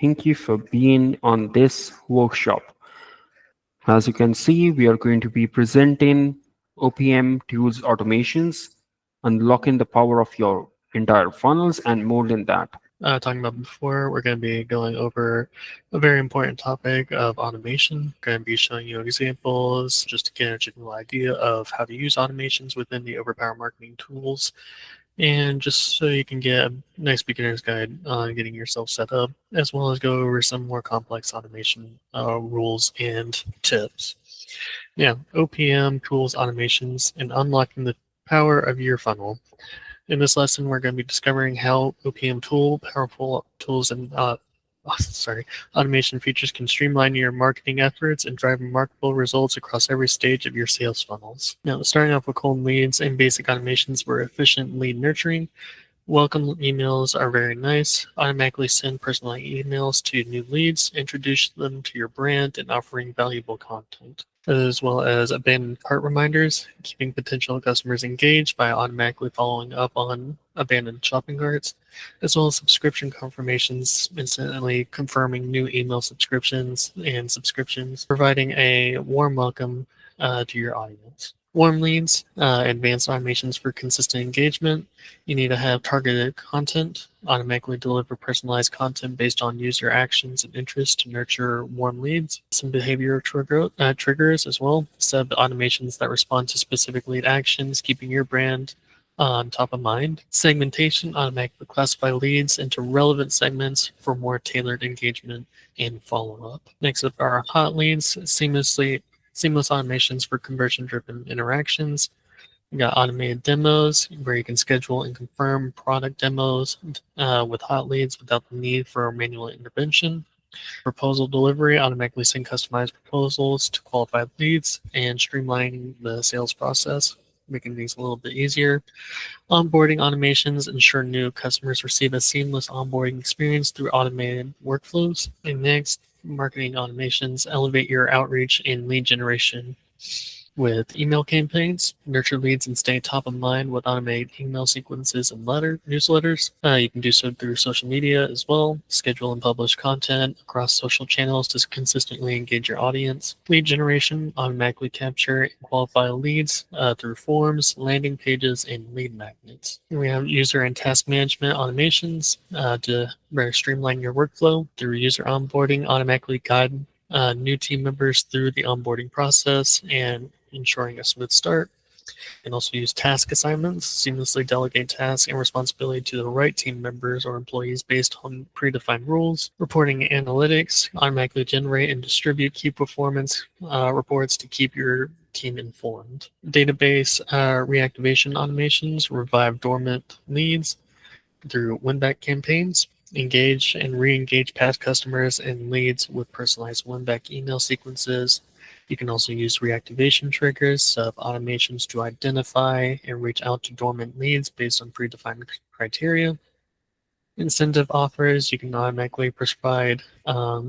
Thank you for being on this workshop. As you can see, we are going to be presenting OPM tools automations, unlocking the power of your entire funnels, and more than that. Talking about before, we're going to be going over a very important topic of automation. We're going to be showing you examples just to get a general idea of how to use automations within the OverPower Marketing tools, and just so you can get a nice beginner's guide on getting yourself set up, as well as go over some more complex automation rules and tips. Yeah, OPM tools, automations, and unlocking the power of your funnel. In this lesson, we're going to be discovering how OPM powerful tools, and automation features can streamline your marketing efforts and drive remarkable results across every stage of your sales funnels. Now, starting off with cold leads and basic automations for efficient lead nurturing. Welcome emails are very nice. Automatically send personalized emails to new leads, introduce them to your brand, and offering valuable content, as well as abandoned cart reminders, keeping potential customers engaged by automatically following up on abandoned shopping carts, as well as subscription confirmations, instantly confirming new email subscriptions and subscriptions, providing a warm welcome to your audience. Warm leads, advanced automations for consistent engagement. You need to have targeted content, automatically deliver personalized content based on user actions and interests to nurture warm leads. Some behavior triggers as well. Sub automations that respond to specific lead actions, keeping your brand on top of mind. Segmentation, automatically classify leads into relevant segments for more tailored engagement and follow-up. Next up are hot leads, seamless automations for conversion-driven interactions. You got automated demos where you can schedule and confirm product demos with hot leads without the need for manual intervention. Proposal delivery, automatically send customized proposals to qualified leads and streamlining the sales process, making things a little bit easier. Onboarding automations ensure new customers receive a seamless onboarding experience through automated workflows. And next, marketing automations elevate your outreach and lead generation with email campaigns, nurture leads and stay top of mind with automated email sequences and newsletters. You can do so through social media as well. Schedule and publish content across social channels to consistently engage your audience. Lead generation, automatically capture and qualify leads through forms, landing pages, and lead magnets. And we have user and task management automations to streamline your workflow through user onboarding, automatically guide new team members through the onboarding process and ensuring a smooth start. And also use task assignments, seamlessly delegate tasks and responsibility to the right team members or employees based on predefined rules. Reporting and analytics, automatically generate and distribute key performance reports to keep your team informed. Database reactivation automations, revive dormant leads through win-back campaigns. Engage and re-engage past customers and leads with personalized win-back email sequences. You can also use reactivation triggers of automations to identify and reach out to dormant leads based on predefined criteria. Incentive offers, you can automatically provide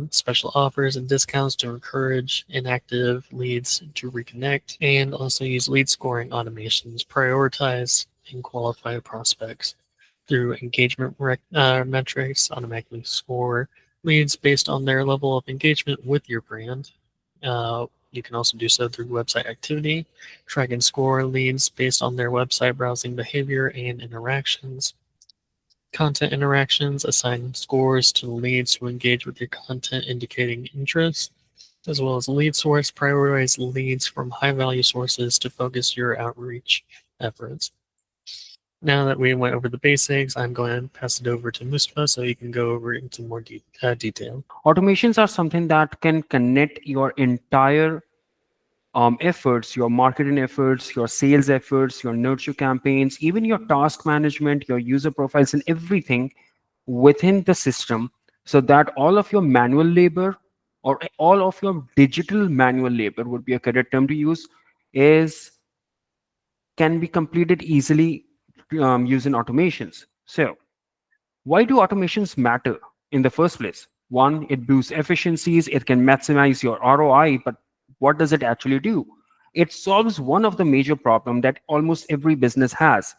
special offers and discounts to encourage inactive leads to reconnect, and also use lead scoring automations, prioritize and qualify prospects through engagement metrics, automatically score leads based on their level of engagement with your brand. You can also do so through website activity, track and score leads based on their website browsing behavior and interactions. Content interactions, assign scores to leads who engage with your content indicating interest, as well as lead source, prioritize leads from high-value sources to focus your outreach efforts. Now that we went over the basics, I'm going to pass it over to Mustafa so he can go over into more detail. Automations are something that can connect your entire efforts, your marketing efforts, your sales efforts, your nurture campaigns, even your task management, your user profiles, and everything within the system, so that all of your manual labor or all of your digital manual labor would be a correct term to use, is can be completed easily using automations. So why do automations matter in the first place? One, it boosts efficiencies, it can maximize your ROI, but what does it actually do? It solves one of the major problems that almost every business has.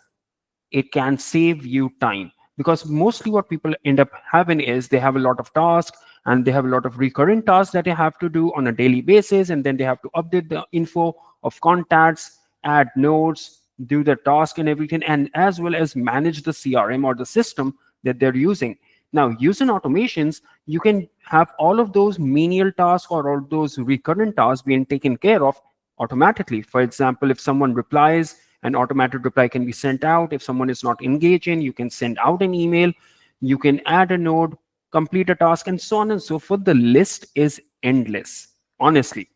It can save you time. because mostly what people end up having is they have a lot of tasks, and they have a lot of recurrent tasks that they have to do on a daily basis, and then they have to update the info of contacts, add notes, do the task and everything, and as well as manage the CRM or the system that they're using. Now, using automations, you can have all of those menial tasks or all those recurrent tasks being taken care of automatically. For example, if someone replies, an automated reply can be sent out. If someone is not engaging, you can send out an email, you can add a node, complete a task, and so on and so forth. The list is endless, honestly.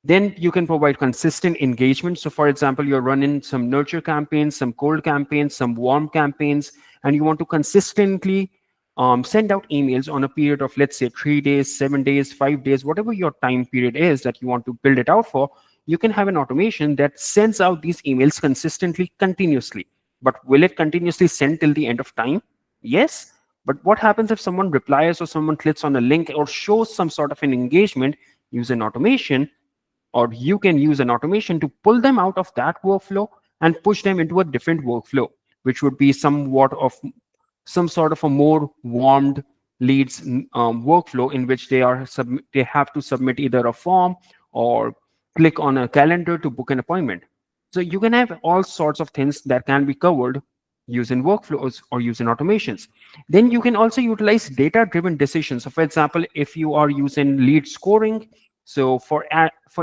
Then you can provide consistent engagement. So, for example, you're running some nurture campaigns, some cold campaigns, some warm campaigns, and you want to consistently send out emails on a period of, let's say, 3 days, 7 days, 5 days, whatever your time period is that you want to build it out for. You can have an automation that sends out these emails consistently, continuously. But will it continuously send till the end of time? Yes. But what happens if someone replies or someone clicks on a link or shows some sort of an engagement? Use an automation, or you can use an automation to pull them out of that workflow and push them into a different workflow, which would be somewhat of some sort of a more warmed leads workflow, in which they have to submit either a form or click on a calendar to book an appointment. So you can have all sorts of things that can be covered using workflows or using automations. Then you can also utilize data driven decisions. So for example, if you are using lead scoring, so for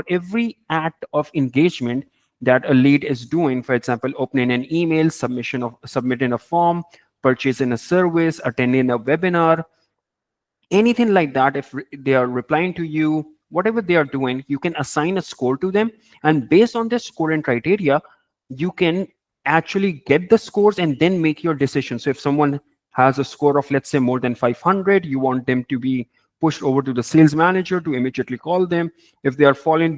every act of engagement that a lead is doing, for example, opening an email, submitting a form, purchasing a service, attending a webinar, anything like that, if they are replying to you, whatever they are doing, you can assign a score to them, and based on this score and criteria, you can actually get the scores and then make your decision. So if someone has a score of, let's say, more than 500, you want them to be pushed over to the sales manager to immediately call them. If they are falling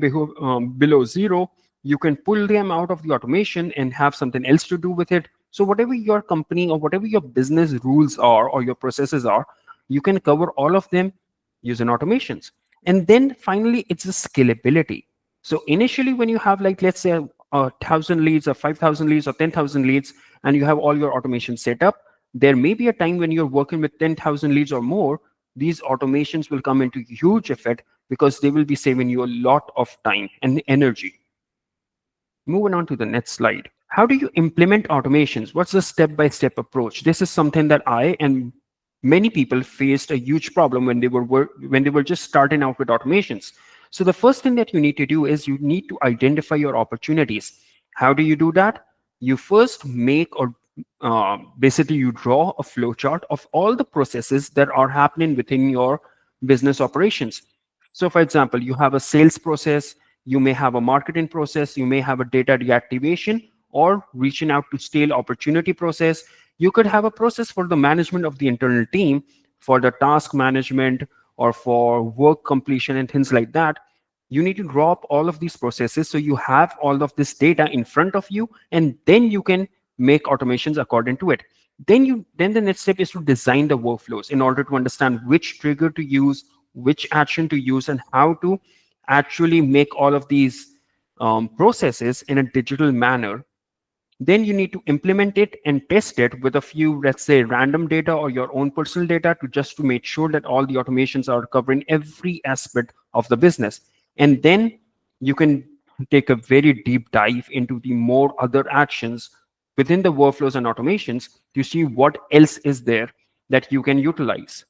below zero, you can pull them out of the automation and have something else to do with it. So whatever your company or whatever your business rules are or your processes are, you can cover all of them using automations. And then finally, it's the scalability. So initially, when you have, like, let's say, 1,000 leads or 5,000 leads or 10,000 leads, and you have all your automation set up, there may be a time when you're working with 10,000 leads or more. These automations will come into huge effect because they will be saving you a lot of time and energy. Moving on to the next slide. How do you implement automations? What's the step-by-step approach? This is something that I and many people faced a huge problem when they were just starting out with automations. So the first thing that you need to do is you need to identify your opportunities. How do you do that? You first make or basically you draw a flow chart of all the processes that are happening within your business operations. So for example, you have a sales process, you may have a marketing process, you may have a data deactivation or reaching out to stale opportunity process. You could have a process for the management of the internal team, for the task management, or for work completion and things like that. You need to draw up all of these processes so you have all of this data in front of you, and then you can make automations according to it. Then the next step is to design the workflows in order to understand which trigger to use, which action to use, and how to actually make all of these processes in a digital manner. Then you need to implement it and test it with a few, let's say, random data or your own personal data to make sure that all the automations are covering every aspect of the business. And then you can take a very deep dive into the more other actions within the workflows and automations to see what else is there that you can utilize.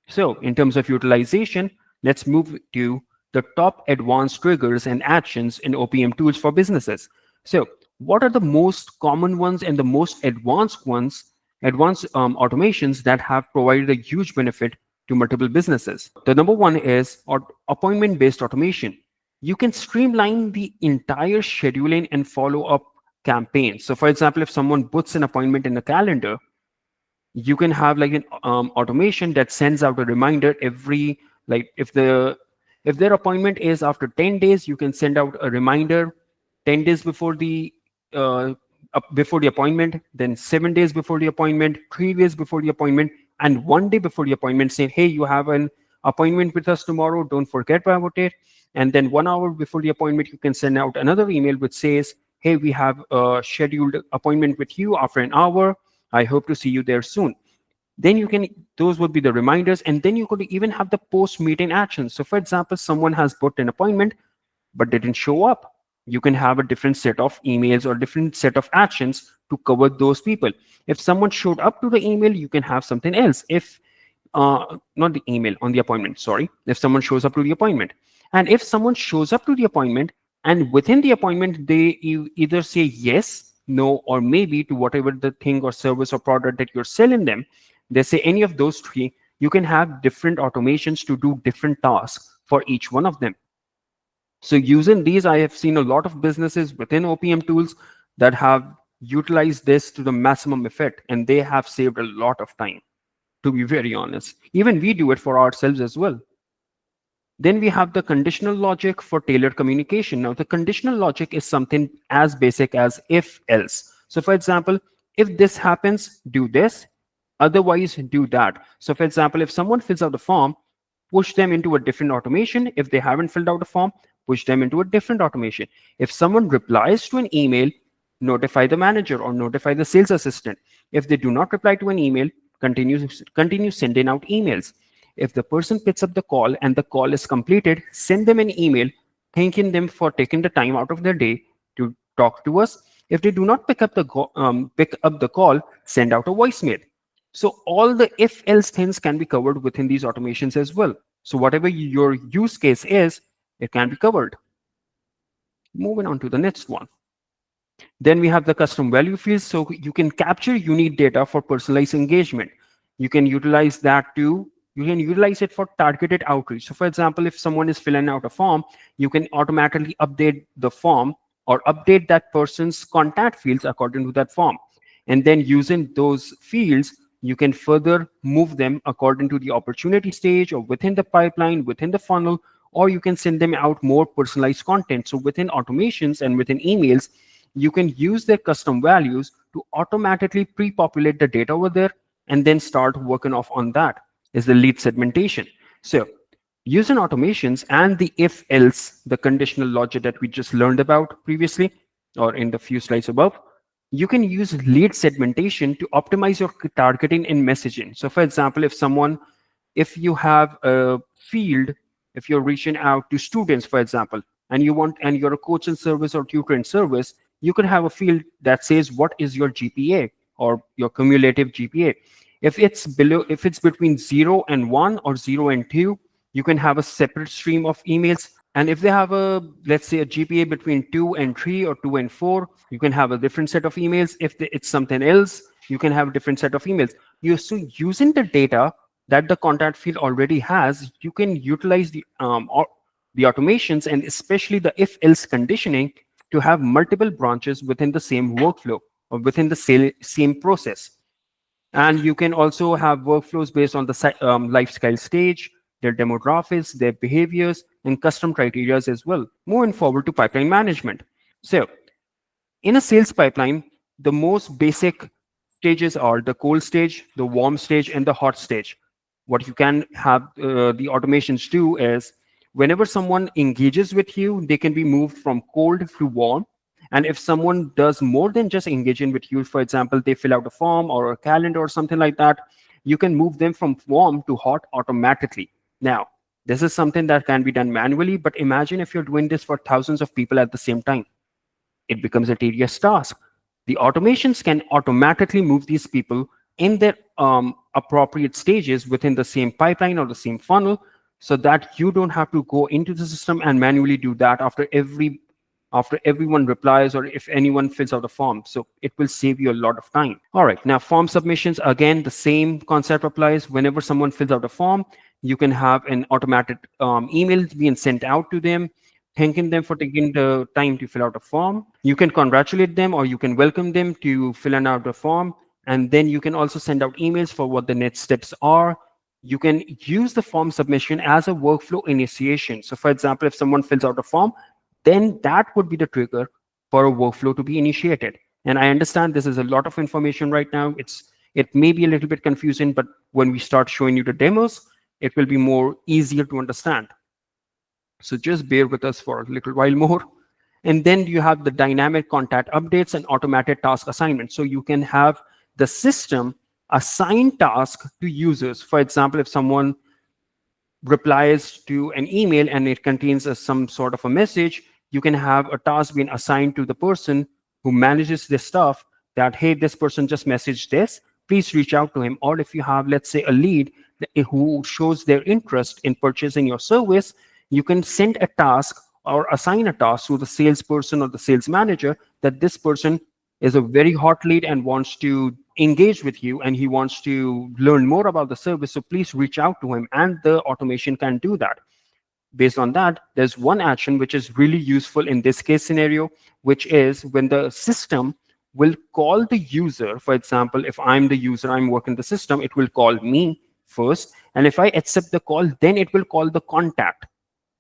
So in terms of utilization, let's move to the top advanced triggers and actions in OPM tools for businesses. So what are the most common ones and the most advanced ones, advanced automations that have provided a huge benefit to multiple businesses? The number one is appointment-based automation. You can streamline the entire scheduling and follow-up campaigns. So for example, if someone puts an appointment in the calendar, you can have like an automation that sends out a reminder every, like, if their appointment is after 10 days, you can send out a reminder 10 days uh, before the appointment, then 7 days before the appointment, 3 days before the appointment, and 1 day before the appointment, saying, hey, you have an appointment with us tomorrow, don't forget about it. And then 1 hour before the appointment, you can send out another email which says, hey, we have a scheduled appointment with you after an hour. I hope to see you there soon. Then you can, those would be the reminders. And then you could even have the post meeting actions. So for example, someone has booked an appointment but didn't show up. You can have a different set of emails or different set of actions to cover those people. If someone showed up to the email, you can have something else. If not the email, on the appointment, sorry, if someone shows up to the appointment, and if someone shows up to the appointment and within the appointment they either say yes, no, or maybe to whatever the thing or service or product that you're selling them, they say any of those three, you can have different automations to do different tasks for each one of them. So using these, I have seen a lot of businesses within OPM tools that have utilized this to the maximum effect, and they have saved a lot of time, to be very honest. Even we do it for ourselves as well. Then we have the conditional logic for tailored communication. Now, the conditional logic is something as basic as if else. So for example, if this happens, do this, otherwise do that. So for example, if someone fills out the form, push them into a different automation. If they haven't filled out a form, push them into a different automation. If someone replies to an email, notify the manager or notify the sales assistant. If they do not reply to an email, continue sending out emails. If the person picks up the call and the call is completed, send them an email thanking them for taking the time out of their day to talk to us. If they do not pick up the call, send out a voicemail. So all the if else things can be covered within these automations as well. So whatever your use case is, it can be covered. Moving on to the next one. Then we have the custom value fields. So you can capture unique data for personalized engagement. You can utilize that too. You can utilize it for targeted outreach. So for example, if someone is filling out a form, you can automatically update the form or update that person's contact fields according to that form. And then using those fields, you can further move them according to the opportunity stage or within the pipeline, within the funnel, or you can send them out more personalized content. So within automations and within emails, you can use their custom values to automatically pre-populate the data over there and then start working off on that is the lead segmentation. So using automations and the if else, the conditional logic that we just learned about previously or in the few slides above, you can use lead segmentation to optimize your targeting and messaging. So for example, if you have a field, if you're reaching out to students, for example, and you're a coaching service or tutoring service, you could have a field that says what is your GPA or your cumulative GPA. If it's between 0 and 1 or 0 and 2, you can have a separate stream of emails. And if they have let's say a GPA between 2 and 3 or 2 and 4, you can have a different set of emails. If it's something else, you can have a different set of emails. You're still using the data that the contact field already has. You can utilize the automations and especially the if else conditioning to have multiple branches within the same workflow or within the same process. And you can also have workflows based on the lifestyle stage, their demographics, their behaviors, and custom criteria as well. Moving forward to pipeline management. So in a sales pipeline, the most basic stages are the cold stage, the warm stage, and the hot stage. What you can have the automations do is whenever someone engages with you, they can be moved from cold to warm. And if someone does more than just engaging with you, for example, they fill out a form or a calendar or something like that, you can move them from warm to hot automatically. Now, this is something that can be done manually, but imagine if you're doing this for thousands of people at the same time. It becomes a tedious task. The automations can automatically move these people in their appropriate stages within the same pipeline or the same funnel so that you don't have to go into the system and manually do that after everyone replies or if anyone fills out a form. So it will save you a lot of time. All right, now form submissions, again, the same concept applies. Whenever someone fills out a form, you can have an automated email being sent out to them, thanking them for taking the time to fill out a form. You can congratulate them or you can welcome them to fill out a form. And then you can also send out emails for what the next steps are. You can use the form submission as a workflow initiation. So for example, if someone fills out a form, then that would be the trigger for a workflow to be initiated. And I understand this is a lot of information right now. It may be a little bit confusing, but when we start showing you the demos, it will be more easier to understand. So just bear with us for a little while more. And then you have the dynamic contact updates and automated task assignments. So you can have the system assign tasks to users. For example, if someone replies to an email and it contains some sort of a message, you can have a task being assigned to the person who manages this stuff, that, hey, this person just messaged this, please reach out to him. Or if you have, let's say, a lead who shows their interest in purchasing your service, you can send a task or assign a task to the salesperson or the sales manager, that this person is a very hot lead and wants to engage with you, and he wants to learn more about the service, so please reach out to him, and the automation can do that. Based on that, there's one action which is really useful in this case scenario, which is when the system will call the user. For example, if I'm the user, I'm working the system, it will call me first, and if I accept the call, then it will call the contact,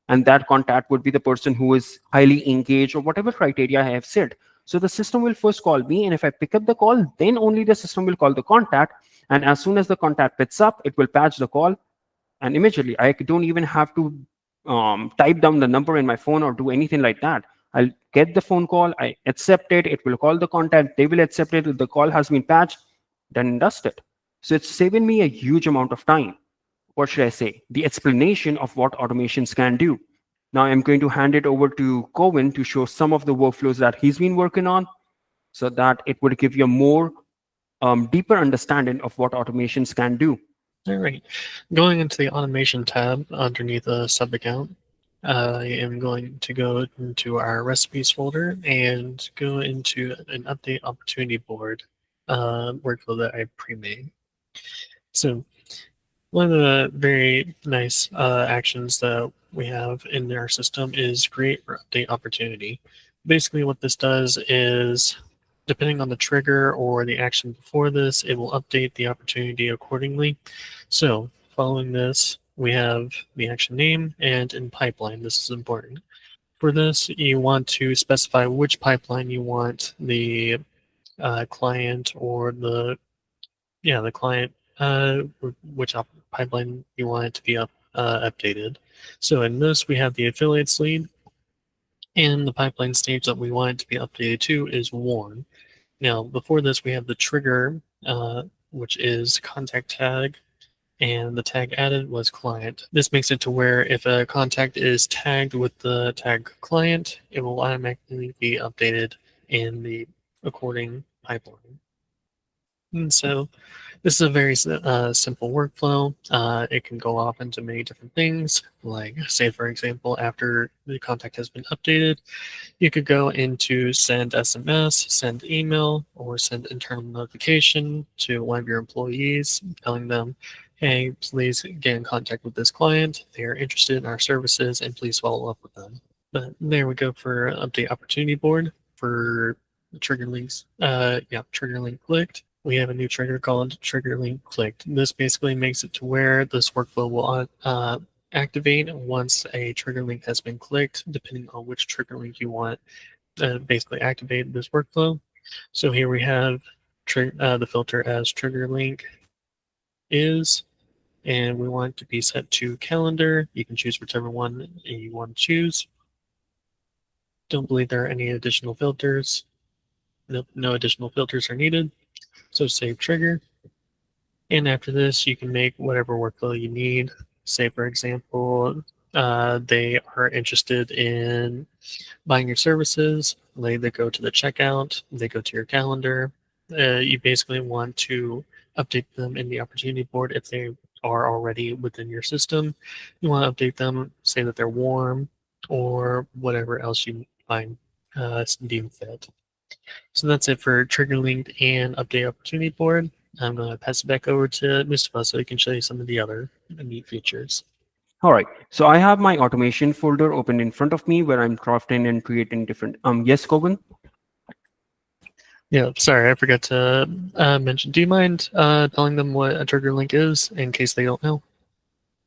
and that contact would be the person who is highly engaged or whatever criteria I have set. So the system will first call me, and if I pick up the call, then only the system will call the contact. And as soon as the contact picks up, it will patch the call, and immediately I don't even have to type down the number in my phone or do anything like that. I'll get the phone call, I accept it, it will call the contact, they will accept it, the call has been patched, done and dusted. So it's saving me a huge amount of time. What should I say? The explanation of what automations can do. Now I'm going to hand it over to Cohen to show some of the workflows that he's been working on, so that it would give you a more deeper understanding of what automations can do. All right. Going into the automation tab underneath a sub account, I am going to go into our recipes folder and go into an update opportunity board workflow that I pre-made. So one of the very nice actions that we have in our system is create or update opportunity. Basically what this does is, depending on the trigger or the action before this, it will update the opportunity accordingly. So following this, we have the action name, and in pipeline, this is important. For this, you want to specify which pipeline you want the client or the client, which pipeline you want it to be updated. So in this, we have the affiliates lead, and the pipeline stage that we want it to be updated to is warm. Now, before this, we have the trigger, which is contact tag, and the tag added was client. This makes it to where if a contact is tagged with the tag client, it will automatically be updated in the according pipeline. And so this is a very simple workflow. It can go off into many different things, like, say, for example, after the contact has been updated, you could go into send SMS, send email, or send internal notification to one of your employees telling them, hey, please get in contact with this client. They are interested in our services, and please follow up with them. But there we go for update opportunity board for trigger links. Trigger link clicked. We have a new trigger called trigger link clicked. This basically makes it to where this workflow will activate once a trigger link has been clicked, depending on which trigger link you want basically activate this workflow. So here we have the filter as trigger link is, and we want it to be set to calendar. You can choose whichever one you want to choose. Don't believe there are any additional filters. No additional filters are needed. So save trigger. And after this, you can make whatever workflow you need. Say, for example, they are interested in buying your services. They go to the checkout. They go to your calendar. You basically want to update them in the opportunity board if they are already within your system. You want to update them, say that they're warm, or whatever else you find deem fit. So that's it for trigger linked and update opportunity board. I'm going to pass it back over to Mustafa so he can show you some of the other neat features. All right, so I have my automation folder open in front of me where I'm crafting and creating different. Yes, Coben? Yeah, sorry, I forgot to mention. Do you mind telling them what a trigger link is in case they don't know?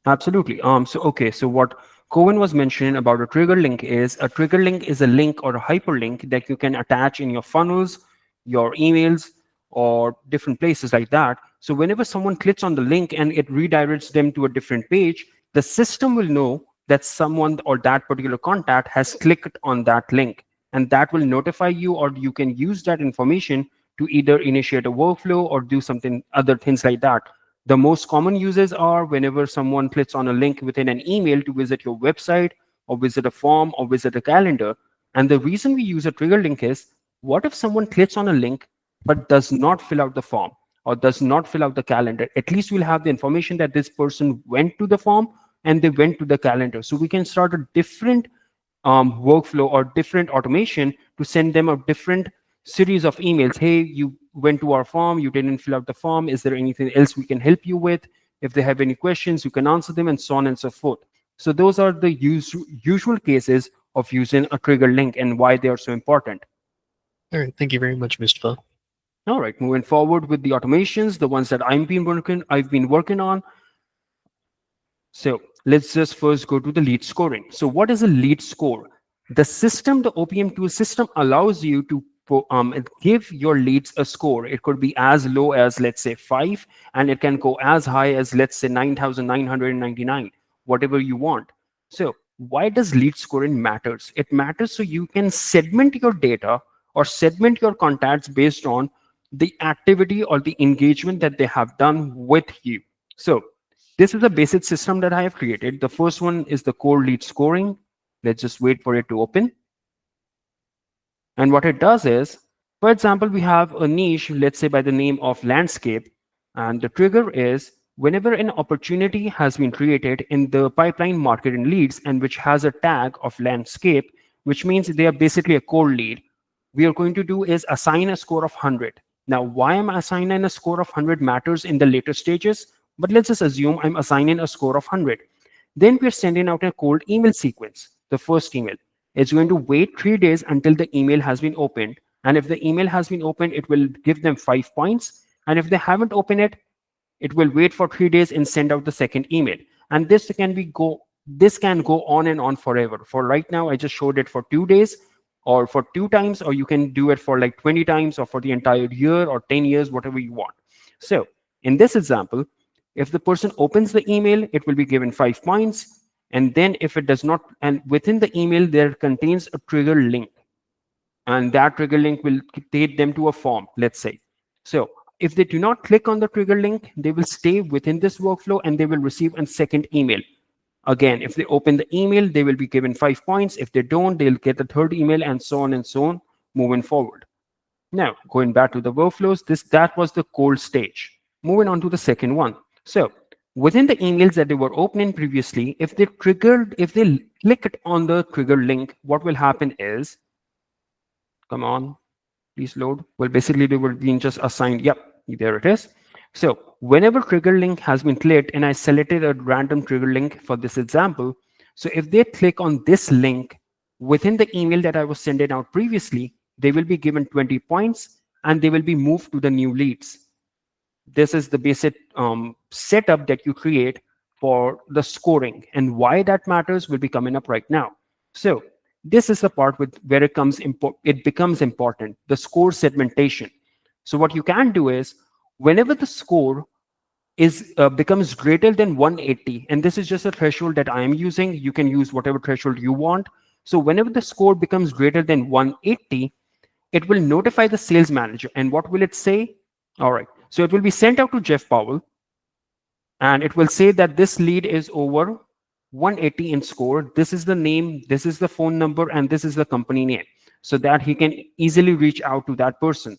Absolutely. So what Cohen was mentioning about a trigger link is a link or a hyperlink that you can attach in your funnels, your emails, or different places like that. So whenever someone clicks on the link and it redirects them to a different page, the system will know that someone or that particular contact has clicked on that link, and that will notify you, or you can use that information to either initiate a workflow or do something other things like that. The most common uses are whenever someone clicks on a link within an email to visit your website or visit a form or visit a calendar. And the reason we use a trigger link is, what if someone clicks on a link but does not fill out the form or does not fill out the calendar? At least we'll have the information that this person went to the form and they went to the calendar. So we can start a different workflow or different automation to send them a different series of emails. Hey, you went to our form, you didn't fill out the form. Is there anything else we can help you with? If they have any questions, you can answer them, and so on and so forth. So those are the usual cases of using a trigger link and why they are so important. All right. Thank you very much, Mustafa. All right, moving forward with the automations, the ones that I've been working on. So let's just first go to the lead scoring. So what is a lead score? The system, the OPM tool system, allows you to give your leads a score. It could be as low as, let's say, 5, and it can go as high as, let's say, 9,999, whatever you want. So why does lead scoring matters? It matters so you can segment your data or segment your contacts based on the activity or the engagement that they have done with you. So this is a basic system that I have created. The first one is the core lead scoring. Let's just wait for it to open. And what it does is, for example, we have a niche, let's say by the name of landscape. And the trigger is whenever an opportunity has been created in the pipeline marketing leads and which has a tag of landscape, which means they are basically a core lead, we are going to do is assign a score of 100. Now, why I'm assigning a score of 100 matters in the later stages, but let's just assume I'm assigning a score of 100. Then we're sending out a cold email sequence, the first email. It's going to wait 3 days until the email has been opened. And if the email has been opened, it will give them 5 points. And if they haven't opened it, it will wait for 3 days and send out the second email. And this can go on and on forever. For right now, I just showed it for 2 days or for 2 times, or you can do it for like 20 times or for the entire year or 10 years, whatever you want. So in this example, if the person opens the email, it will be given 5 points. And then if it does not, and within the email, there contains a trigger link. And that trigger link will take them to a form, let's say. So if they do not click on the trigger link, they will stay within this workflow and they will receive a second email. Again, if they open the email, they will be given 5 points. If they don't, they'll get the third email, and so on, moving forward. Now, going back to the workflows, that was the cold stage. Moving on to the second one. So within the emails that they were opening previously, if they clicked on the trigger link, what will happen is, come on, please load. Well, basically they were being just assigned. Yep, there it is. So whenever trigger link has been clicked, and I selected a random trigger link for this example. So if they click on this link within the email that I was sending out previously, they will be given 20 points and they will be moved to the new leads. This is the basic setup that you create for the scoring, and why that matters will be coming up right now. So this is the part where it becomes important, the score segmentation. So what you can do is, whenever the score becomes greater than 180, and this is just a threshold that I am using, you can use whatever threshold you want. So whenever the score becomes greater than 180, it will notify the sales manager. And what will it say? All right, so it will be sent out to Jeff Powell, and it will say that this lead is over 180 in score. This is the name, this is the phone number, and this is the company name, so that he can easily reach out to that person.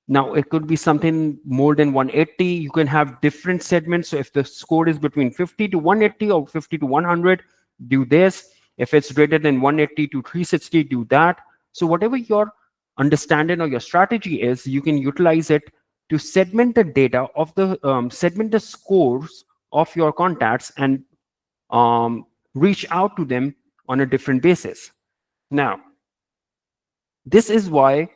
Now, it could be something more than 180. You can have different segments. So if the score is between 50 to 180 or 50 to 100, do this. If it's greater than 180 to 360, do that. So whatever your understanding or your strategy is, you can utilize it to segment the data of the segment the scores of your contacts and reach out to them on a different basis. Now, this is why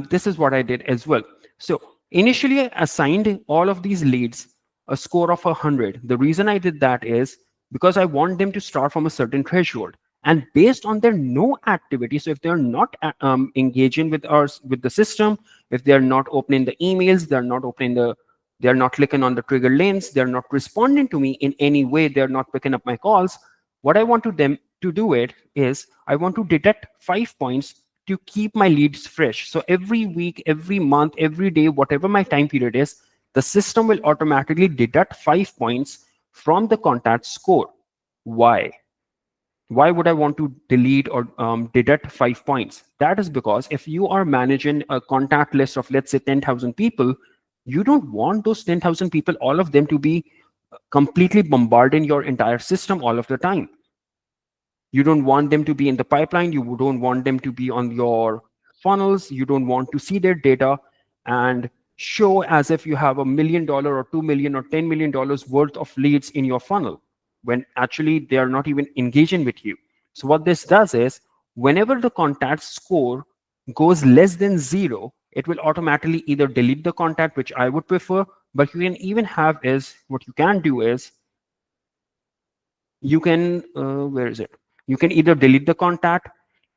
this is what I did as well. So initially, I assigned all of these leads a score of 100. The reason I did that is because I want them to start from a certain threshold. And based on their no activity, so if they're not engaging with the system, if they're not opening the emails, they're not clicking on the trigger links, they're not responding to me in any way, they're not picking up my calls, what I want them to do it is I want to deduct 5 points to keep my leads fresh. So every week, every month, every day, whatever my time period is, the system will automatically deduct 5 points from the contact score. Why? Why would I want to delete or deduct 5 points? That is because if you are managing a contact list of, let's say, 10,000 people, you don't want those 10,000 people, all of them, to be completely bombarding your entire system all of the time. You don't want them to be in the pipeline. You don't want them to be on your funnels. You don't want to see their data and show as if you have $1 million or 2 million or $10 million worth of leads in your funnel when actually they are not even engaging with you. So what this does is, whenever the contact score goes less than 0, it will automatically either delete the contact, which I would prefer, but you can even have is, what you can do is, you can where is it, you can either delete the contact,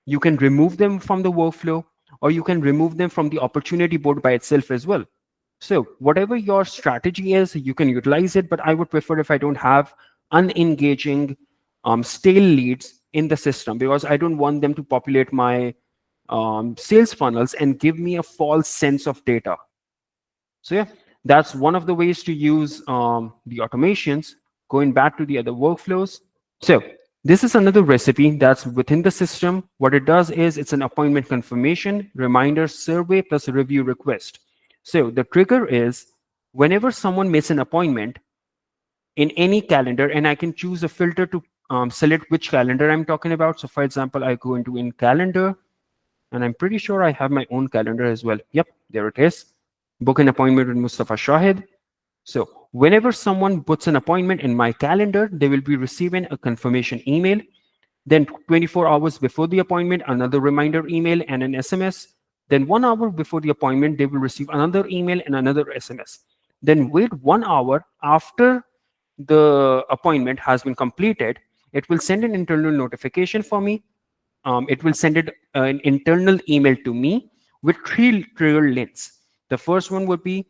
you can remove them from the workflow, or you can remove them from the opportunity board by itself as well. So whatever your strategy is, you can utilize it, but I would prefer if I don't have unengaging stale leads in the system, because I don't want them to populate my sales funnels and give me a false sense of data. So yeah, that's one of the ways to use the automations. Going back to the other workflows. So this is another recipe that's within the system. What it does is, it's an appointment confirmation, reminder, survey, plus a review request. So the trigger is, whenever someone makes an appointment in any calendar, and I can choose a filter to select which calendar I'm talking about. So for example, I go into in calendar, and I'm pretty sure I have my own calendar as well. Yep, there it is. Book an appointment with Mustafa Shahid. So whenever someone puts an appointment in my calendar, they will be receiving a confirmation email. Then 24 hours before the appointment, another reminder email and an SMS. Then 1 hour before the appointment, they will receive another email and another SMS. Then wait 1 hour after the appointment has been completed, it will send an internal notification for me. It will send an internal email to me with three trigger links. The first one would be,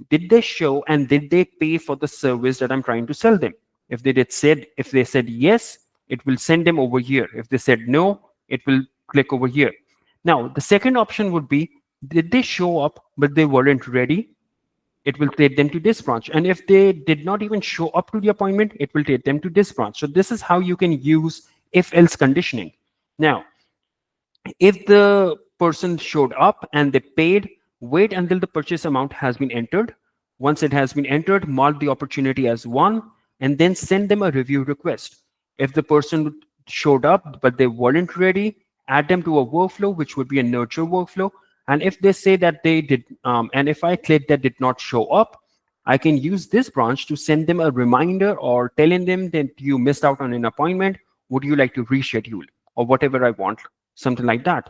did they show and did they pay for the service that I'm trying to sell them? If they said yes, it will send them over here. If they said no, it will click over here. Now, the second option would be, did they show up but they weren't ready? It will take them to this branch. And if they did not even show up to the appointment, it will take them to this branch. So this is how you can use if-else conditioning. Now, if the person showed up and they paid, wait until the purchase amount has been entered. Once it has been entered, mark the opportunity as one, and then send them a review request. If the person showed up but they weren't ready, add them to a workflow, which would be a nurture workflow. And if they say that they did, and if I click that did not show up, I can use this branch to send them a reminder or telling them that you missed out on an appointment. Would you like to reschedule, or whatever I want, something like that.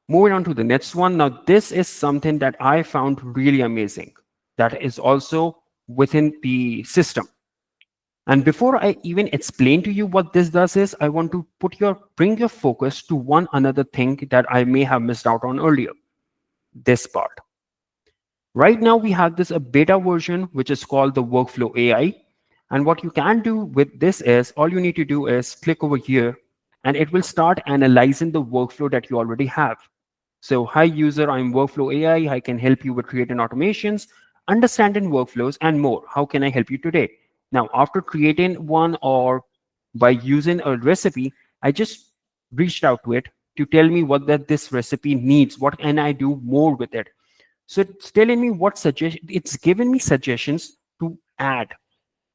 Moving on to the next one. Now, this is something that I found really amazing, that is also within the system. And before I even explain to you what this does is, I want to bring your focus to one another thing that I may have missed out on earlier. This part. Right now, we have this a beta version, which is called the Workflow AI. And what you can do with this is, all you need to do is click over here, and it will start analyzing the workflow that you already have. So, hi user, I'm Workflow AI. I can help you with creating automations, understanding workflows, and more. How can I help you today? Now, after creating one or by using a recipe, I just reached out to it to tell me what that this recipe needs. What can I do more with it? So it's telling me what suggestion, it's given me suggestions to add.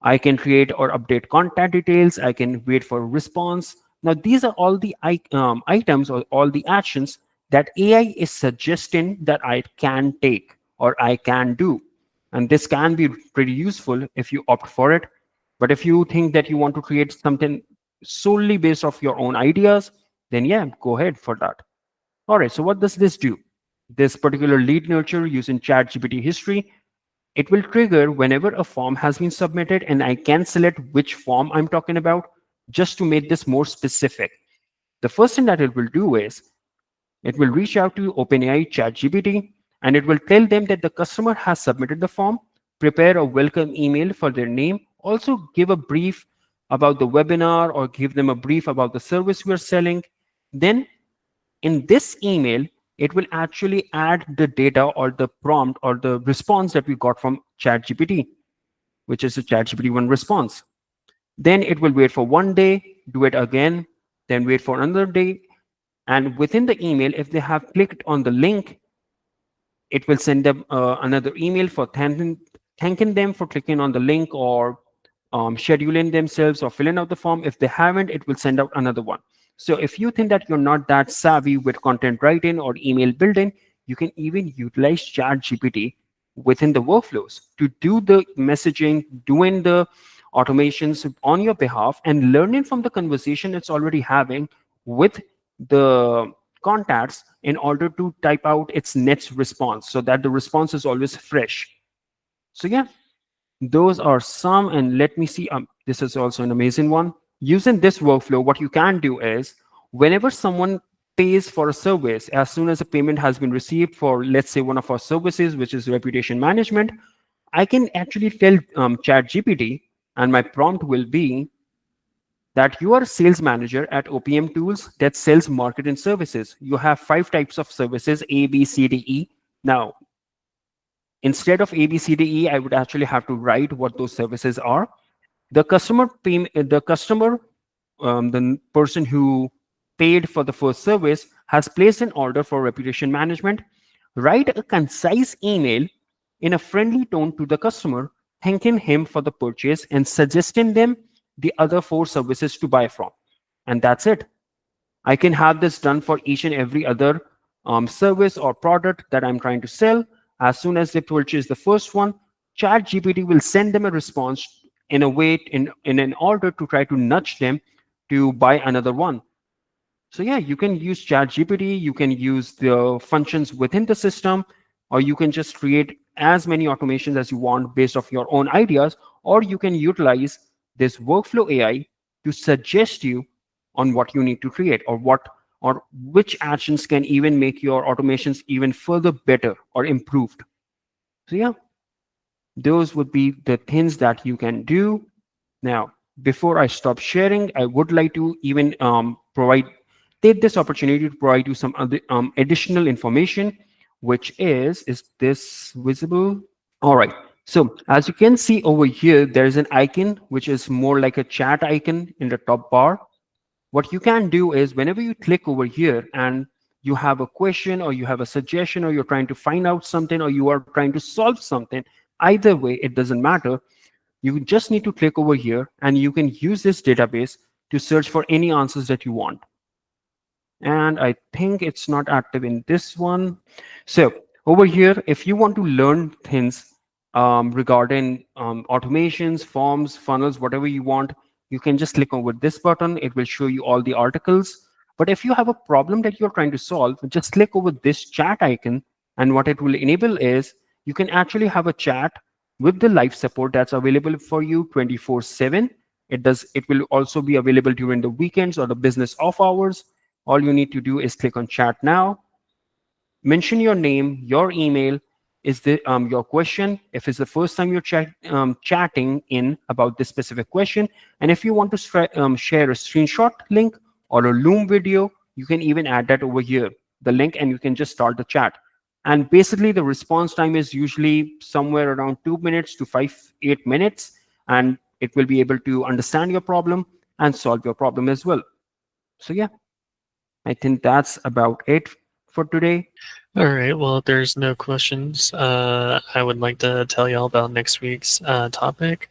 I can create or update contact details. I can wait for a response. Now, these are all the items or all the actions that AI is suggesting that I can take or I can do. And this can be pretty useful if you opt for it. But if you think that you want to create something solely based off your own ideas, then yeah, go ahead for that. All right, so what does this do? This particular lead nurture using ChatGPT history, it will trigger whenever a form has been submitted, and I can select which form I'm talking about just to make this more specific. The first thing that it will do is, it will reach out to OpenAI ChatGPT, and it will tell them that the customer has submitted the form, prepare a welcome email for their name, also give a brief about the webinar or give them a brief about the service we're selling. Then In this email, it will actually add the data or the prompt or the response that we got from ChatGPT, which is a ChatGPT 1 response. Then it will wait for 1 day, do it again, then wait for another day. And within the email, if they have clicked on the link, it will send them another email for thanking them for clicking on the link or scheduling themselves or filling out the form. If they haven't, it will send out another one. So if you think that you're not that savvy with content writing or email building, you can even utilize ChatGPT within the workflows to do the messaging, doing the automations on your behalf, and learning from the conversation it's already having with the contacts in order to type out its next response so that the response is always fresh. So yeah, those are some. And let me see, this is also an amazing one. Using this workflow, what you can do is whenever someone pays for a service, as soon as a payment has been received for, let's say, one of our services, which is reputation management, I can actually tell ChatGPT, and my prompt will be that you are a sales manager at OPM Tools that sells marketing services. You have 5 types of services: A, B, C, D, E. Now, instead of A, B, C, D, E, I would actually have to write what those services are. The person who paid for the first service has placed an order for reputation management. Write a concise email in a friendly tone to the customer, thanking him for the purchase and suggesting them the other 4 services to buy from. And that's it. I can have this done for each and every other service or product that I'm trying to sell. As soon as they purchase the first one, ChatGPT will send them a response in a way, in an order to try to nudge them to buy another one. So yeah, you can use ChatGPT, you can use the functions within the system, or you can just create as many automations as you want based off your own ideas, or you can utilize this workflow AI to suggest you on what you need to create, or which actions can even make your automations even further better or improved. So yeah, those would be the things that you can do. Now, before I stop sharing, I would like to even take this opportunity to provide you some other additional information, which is this visible? All right. So as you can see over here, there is an icon which is more like a chat icon in the top bar. What you can do is whenever you click over here and you have a question or you have a suggestion or you're trying to find out something or you are trying to solve something, either way, it doesn't matter. You just need to click over here and you can use this database to search for any answers that you want. And I think it's not active in this one. So over here, if you want to learn things regarding automations, forms, funnels, whatever you want, you can just click over this button. It will show you all the articles. But if you have a problem that you're trying to solve, just click over this chat icon. And what it will enable is you can actually have a chat with the live support that's available for you 24/7. It will also be available during the weekends or the business off hours. All you need to do is click on chat now, mention your name, your email, is the your question, if it's the first time you're chatting in about this specific question, and if you want to share a screenshot link or a Loom video, you can even add that over here, the link, and you can just start the chat. And basically, the response time is usually somewhere around 2 minutes to 8 minutes, and it will be able to understand your problem and solve your problem as well. So yeah, I think that's about it for today. All right. Well, if there's no questions, I would like to tell y'all about next week's topic.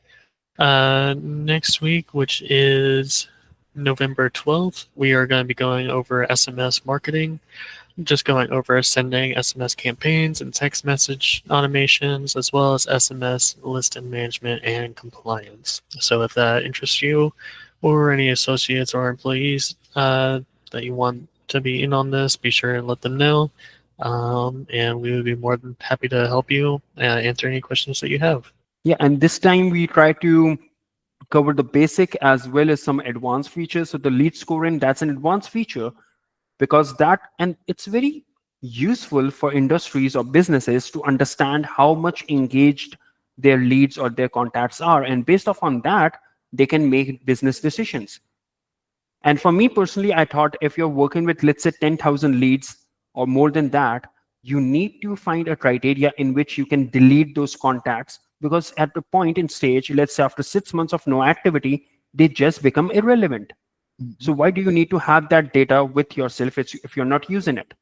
Next week, which is November 12th, we are going to be going over SMS marketing, just going over sending SMS campaigns and text message automations, as well as SMS listing management and compliance. So if that interests you or any associates or employees that you want to be in on this, be sure and let them know. And we would be more than happy to help you answer any questions that you have. Yeah, and this time we try to cover the basic as well as some advanced features. So the lead scoring, that's an advanced feature because it's very useful for industries or businesses to understand how much engaged their leads or their contacts are. And based off on that, they can make business decisions. And for me personally, I thought if you're working with, let's say, 10,000 leads or more than that, you need to find a criteria in which you can delete those contacts, because at the point in stage, let's say after 6 months of no activity, they just become irrelevant. Mhm. So why do you need to have that data with yourself if you're not using it?